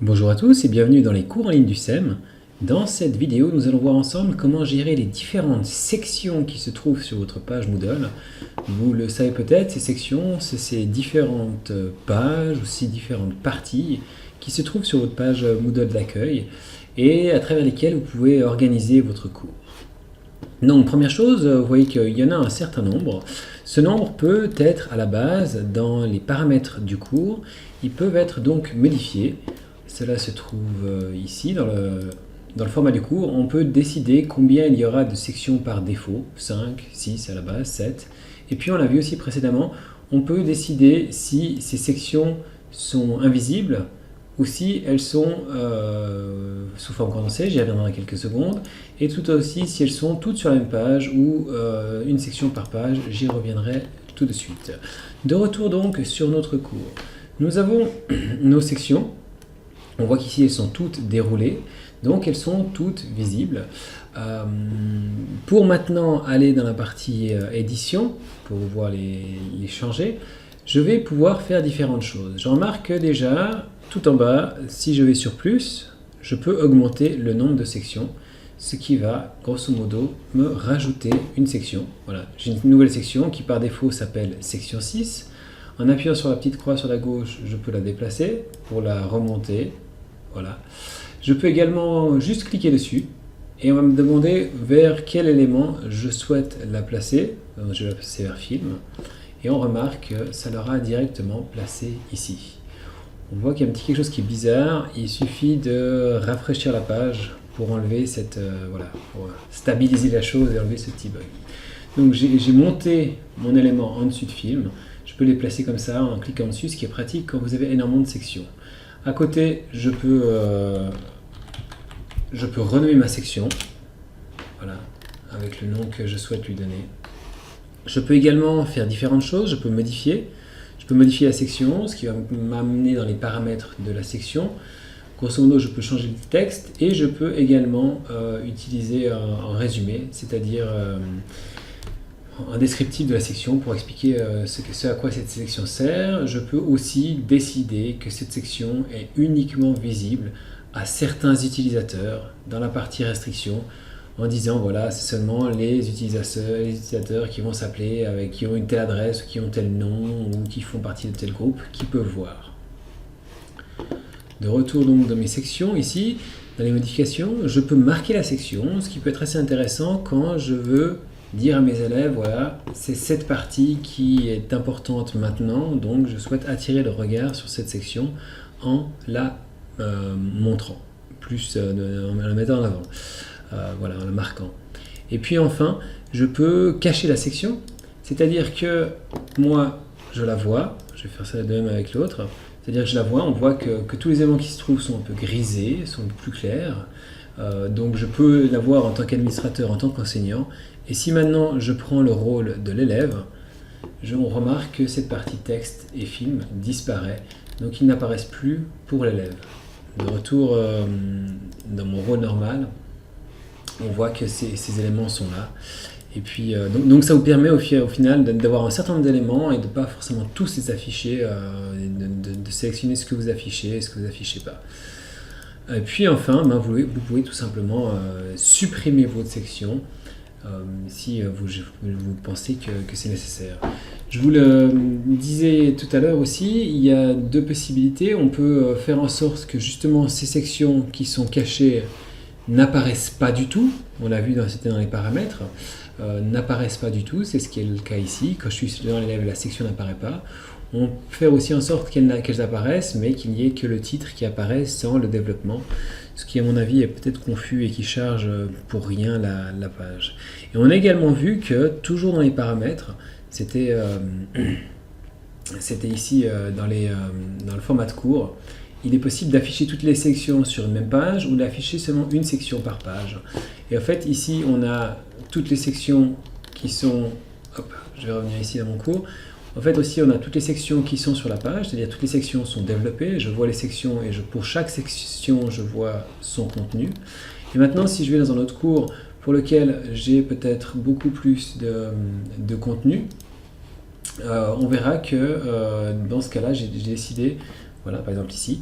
Bonjour à tous et bienvenue dans les cours en ligne du SEM. Dans cette vidéo, nous allons voir ensemble comment gérer les différentes sections qui se trouvent sur votre page Moodle. Vous le savez peut-être, ces sections, c'est ces différentes pages, aussi différentes parties qui se trouvent sur votre page Moodle d'accueil et à travers lesquelles vous pouvez organiser votre cours. Donc, première chose, vous voyez qu'il y en a un certain nombre. Ce nombre peut être à la base dans les paramètres du cours. Ils peuvent être donc modifiés. Cela se trouve ici dans le format du cours. On peut décider combien il y aura de sections par défaut, 5, 6 à la base, 7. Et puis on l'a vu aussi précédemment, on peut décider si ces sections sont invisibles ou si elles sont sous forme condensée, j'y reviendrai dans quelques secondes, et tout aussi si elles sont toutes sur la même page ou une section par page, j'y reviendrai tout de suite. De retour donc sur notre cours. Nous avons nos sections. On voit qu'ici elles sont toutes déroulées, donc elles sont toutes visibles. Pour maintenant aller dans la partie édition, pour pouvoir les changer, je vais pouvoir faire différentes choses. Je remarque que déjà, tout en bas, si je vais sur plus, je peux augmenter le nombre de sections, ce qui va, grosso modo, me rajouter une section. Voilà, j'ai une nouvelle section qui par défaut s'appelle section 6. En appuyant sur la petite croix sur la gauche, je peux la déplacer pour la remonter. Voilà. Je peux également juste cliquer dessus et on va me demander vers quel élément je souhaite la placer. Donc, je vais la placer vers film et on remarque que ça l'aura directement placé ici. On voit qu'il y a un petit quelque chose qui est bizarre. Il suffit de rafraîchir la page pour enlever cette voilà, pour stabiliser la chose et enlever ce petit bug. Donc j'ai monté mon élément en dessus de film. Je peux les placer comme ça en cliquant dessus, ce qui est pratique quand vous avez énormément de sections. À côté, je peux renommer ma section, voilà, avec le nom que je souhaite lui donner. Je peux également faire différentes choses, je peux modifier la section, ce qui va m'amener dans les paramètres de la section. Grosso modo, je peux changer le texte et je peux également utiliser un résumé, c'est-à-dire un descriptif de la section pour expliquer ce à quoi cette section sert. Je peux aussi décider que cette section est uniquement visible à certains utilisateurs dans la partie restriction en disant voilà, c'est seulement les utilisateurs qui vont s'appeler, qui ont une telle adresse, qui ont tel nom ou qui font partie de tel groupe qui peuvent voir. De retour donc dans mes sections ici, dans les modifications, je peux marquer la section, ce qui peut être assez intéressant quand je veux dire à mes élèves, voilà, c'est cette partie qui est importante maintenant, donc je souhaite attirer le regard sur cette section en la montrant, plus en la mettant en avant, voilà, en la marquant. Et puis enfin, je peux cacher la section, c'est-à-dire que moi, je la vois, je vais faire ça de même avec l'autre, c'est-à-dire que je la vois, on voit que tous les éléments qui se trouvent sont un peu grisés, sont plus clairs, donc je peux la voir en tant qu'administrateur, en tant qu'enseignant. Et si maintenant je prends le rôle de l'élève, on remarque que cette partie texte et film disparaît. Donc ils n'apparaissent plus pour l'élève. De retour dans mon rôle normal, on voit que ces éléments sont là. Et puis, donc ça vous permet au final d'avoir un certain nombre d'éléments et de ne pas forcément tous les afficher, de sélectionner ce que vous affichez et ce que vous n'affichez pas. Et puis enfin, vous pouvez tout simplement supprimer votre section si vous pensez que c'est nécessaire. Je vous le disais tout à l'heure aussi, il y a deux possibilités. On peut faire en sorte que justement ces sections qui sont cachées n'apparaissent pas du tout. On l'a vu c'était dans les paramètres. N'apparaissent pas du tout, c'est ce qui est le cas ici. Quand je suis devant l'élève, la section n'apparaît pas. On peut faire aussi en sorte qu'elles apparaissent, mais qu'il n'y ait que le titre qui apparaît sans le développement, ce qui à mon avis est peut-être confus et qui charge pour rien la page. Et on a également vu que, toujours dans les paramètres, c'était ici dans le format de cours, il est possible d'afficher toutes les sections sur une même page ou d'afficher seulement une section par page. Et en fait, ici, on a toutes les sections qui sont... Hop, je vais revenir ici dans mon cours. En fait, aussi, on a toutes les sections qui sont sur la page, c'est-à-dire toutes les sections sont développées. Je vois les sections et pour chaque section, je vois son contenu. Et maintenant, si je vais dans un autre cours pour lequel j'ai peut-être beaucoup plus de contenu, on verra que dans ce cas-là, j'ai décidé, voilà, par exemple ici,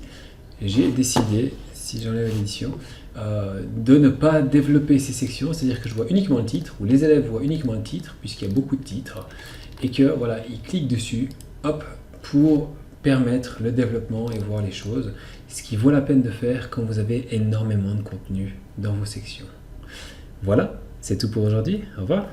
j'ai décidé, si j'enlève l'édition, de ne pas développer ces sections, c'est-à-dire que je vois uniquement le titre, ou les élèves voient uniquement le titre, puisqu'il y a beaucoup de titres, et que voilà, ils cliquent dessus, hop, pour permettre le développement et voir les choses, ce qui vaut la peine de faire quand vous avez énormément de contenu dans vos sections. Voilà, c'est tout pour aujourd'hui, au revoir.